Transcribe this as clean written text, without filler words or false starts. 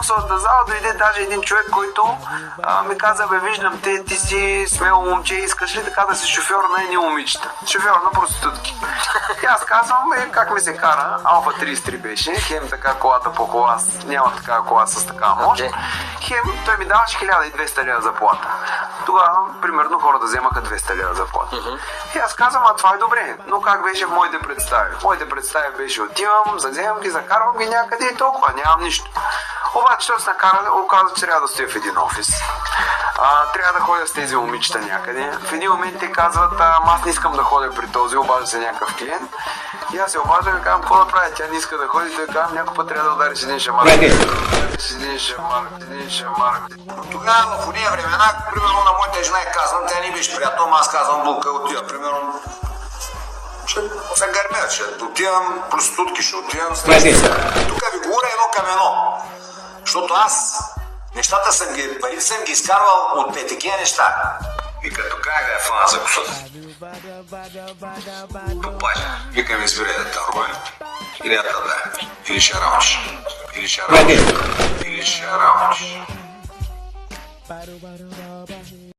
боксовата зала дойде даже един човек, който ми каза, бе, виждам те, ти си смело момче, искаш ли така да си шофьор на едни момичета? Шофьор на проститутки. И аз казвам, как ми се кара, Алфа 33 беше, хем така колата по кола, няма такава кола с такава мощ. Хем той ми даваше 1200 лева заплата. Тогава, примерно, хората вземаха 200 лева заплата. И аз казвам, това е добре, но как беше в моите представи? Моите представи беше отивам, вземам ги, закарвам ги някъде и толкова, нямам нищо. Обаче, що се накара, оказа, че трябва да стоя в един офис. Трябва да ходя с тези момичета някъде. В един момент те казват, аз не искам да ходя при този, обажда се някакъв клиент. И аз се обаждам и казвам, какво да правя? Тя не иска да ходи, той казвам, някой път трябва да удариш един шамар. Един шамар. Тогава в уния времена, примерно на моята жена е казвам, тя не беше приятел, аз казвам, булка отива, примерно. Ще се гърмят, ще отивам, проститутки ще отивам. Тук ви говоря едно към едно. Защото аз нещата парите съм ги изкарвал от такива неща. И като как да я фана за косата. Попажа. Вика ми избере да те ровен. Или да да. Или ще работиш. Или ще работиш. Или ще работиш.